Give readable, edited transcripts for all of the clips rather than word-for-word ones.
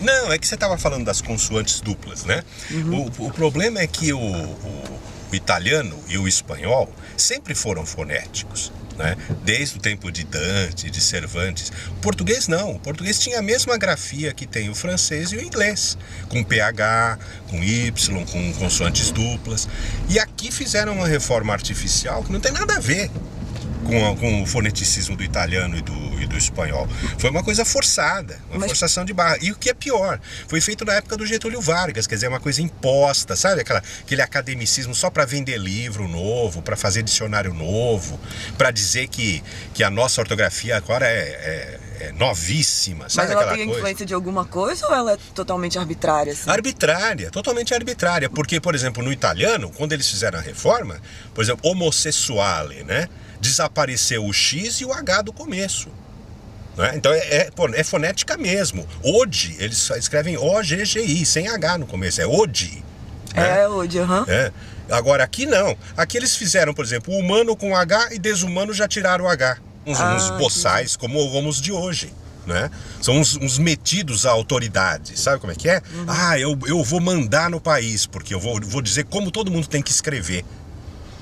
Não, é que você estava falando das consoantes duplas, né? O problema é que o italiano e o espanhol sempre foram fonéticos, né? Desde o tempo de Dante, de Cervantes. O português não. O português tinha a mesma grafia que tem o francês e o inglês, com PH, com Y, com consoantes duplas. E aqui fizeram uma reforma artificial que não tem nada a ver com o foneticismo do italiano e do espanhol. Foi uma coisa forçada, forçação de barra. E o que é pior, foi feito na época do Getúlio Vargas, quer dizer, uma coisa imposta, sabe? Aquele academicismo só para vender livro novo, para fazer dicionário novo, para dizer que a nossa ortografia agora é novíssima, sabe? Mas ela tem influência de alguma coisa ou ela é totalmente arbitrária? Assim? Arbitrária, totalmente arbitrária. Porque, por exemplo, no italiano, quando eles fizeram a reforma, por exemplo, homossexuale, né? Desapareceu o X e o H do começo. Né? Então é fonética mesmo. Odi, eles escrevem O-G-G-I, sem H no começo, é Odi. Né? É Odi, aham. Agora aqui não. Aqui eles fizeram, por exemplo, humano com H e desumano já tiraram o H. Uns boçais como os de hoje. Né? São uns metidos à autoridade, sabe como é que é? Eu vou mandar no país, porque eu vou dizer como todo mundo tem que escrever.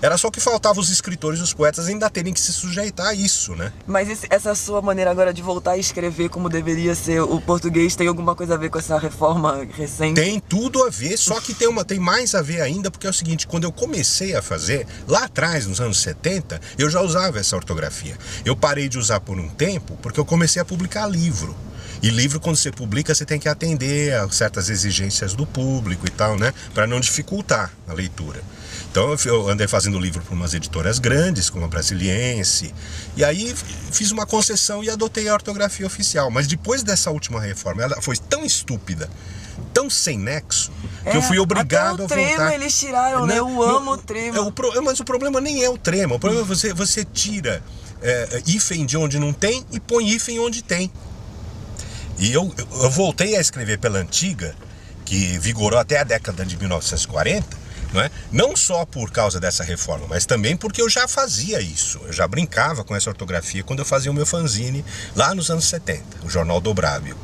Era só que faltava os escritores e os poetas ainda terem que se sujeitar a isso, né? Mas essa sua maneira agora de voltar a escrever como deveria ser o português tem alguma coisa a ver com essa reforma recente? Tem tudo a ver, só que tem mais a ver ainda, porque é o seguinte, quando eu comecei a fazer, lá atrás, nos anos 70, eu já usava essa ortografia. Eu parei de usar por um tempo, porque eu comecei a publicar livro. E livro, quando você publica, você tem que atender a certas exigências do público e tal, né? Para não dificultar a leitura. Então eu andei fazendo livro para umas editoras grandes, como a Brasiliense, e aí fiz uma concessão e adotei a ortografia oficial. Mas depois dessa última reforma, ela foi tão estúpida, tão sem nexo, que eu fui obrigado a voltar. Até o trema eles tiraram, né? Eu amo o trema. Mas o problema nem é o trema, o problema é você tira hífen de onde não tem e põe hífen onde tem. E eu voltei a escrever pela antiga, que vigorou até a década de 1940, não só por causa dessa reforma, mas também porque eu já fazia isso. Eu já brincava com essa ortografia quando eu fazia o meu fanzine lá nos anos 70, o Jornal Dobrável.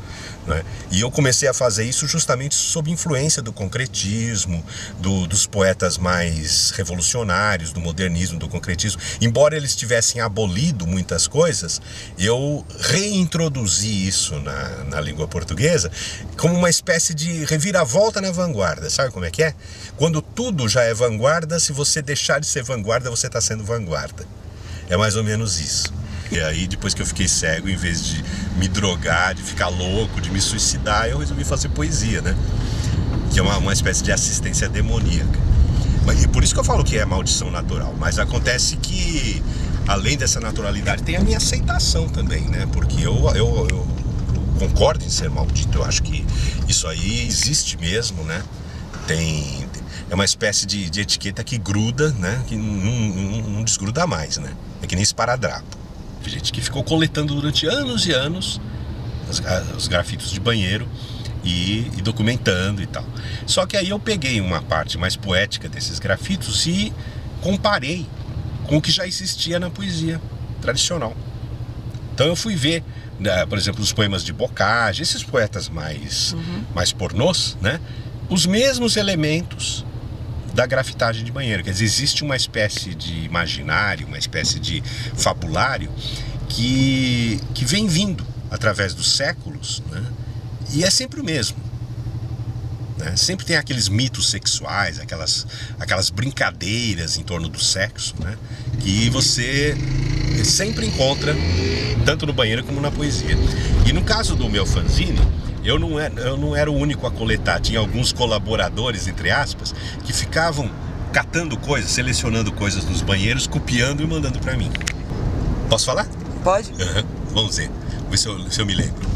E eu comecei a fazer isso justamente sob influência do concretismo, dos poetas mais revolucionários, do modernismo, do concretismo. Embora eles tivessem abolido muitas coisas, eu reintroduzi isso na língua portuguesa como uma espécie de reviravolta na vanguarda. Sabe como é que é? Quando tudo já é vanguarda, se você deixar de ser vanguarda, você está sendo vanguarda. É mais ou menos isso. E aí, depois que eu fiquei cego, em vez de me drogar, de ficar louco, de me suicidar, eu resolvi fazer poesia, né? Que é uma espécie de assistência demoníaca. E por isso que eu falo que é maldição natural. Mas acontece que, além dessa naturalidade, tem a minha aceitação também, né? Porque eu concordo em ser maldito. Eu acho que isso aí existe mesmo, né? É uma espécie de etiqueta que gruda, né? Que não desgruda mais, né? É que nem esparadrapo. Gente que ficou coletando durante anos e anos os grafitos de banheiro e documentando e tal. Só que aí eu peguei uma parte mais poética desses grafitos e comparei com o que já existia na poesia tradicional. Então eu fui ver, por exemplo, os poemas de Bocage, esses poetas mais pornôs, né? Os mesmos elementos da grafitagem de banheiro. Quer dizer, existe uma espécie de imaginário, uma espécie de fabulário que vem vindo através dos séculos, né? E é sempre o mesmo, né? Sempre tem aqueles mitos sexuais, aquelas brincadeiras em torno do sexo, né? Que você sempre encontra tanto no banheiro como na poesia. E no caso do meu fanzine, eu não era o único a coletar. Tinha alguns colaboradores, entre aspas, que ficavam catando coisas, selecionando coisas nos banheiros, copiando e mandando para mim. Posso falar? Pode. Vamos ver se eu me lembro.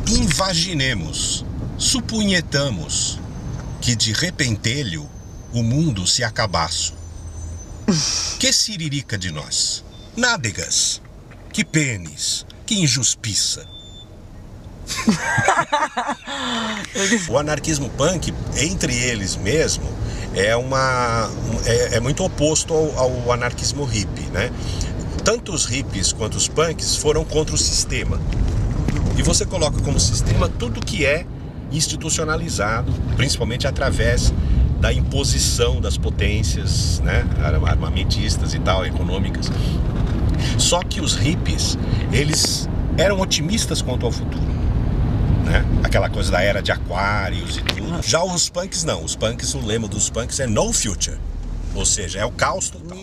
Invaginemos, supunhetamos que de repentelho o mundo se acabasse. Que siririca de nós? Nádegas, que pênis, que injustiça. O anarquismo punk, entre eles mesmo, é muito oposto ao anarquismo hippie, né? Tanto os hippies quanto os punks foram contra o sistema. E você coloca como sistema tudo que é institucionalizado, principalmente através da imposição das potências, né, armamentistas e tal, econômicas. Só que os hippies, eles eram otimistas quanto ao futuro, né? Aquela coisa da era de Aquários e tudo. Já os punks não, os punks, o lema dos punks é no future, ou seja, é o caos total.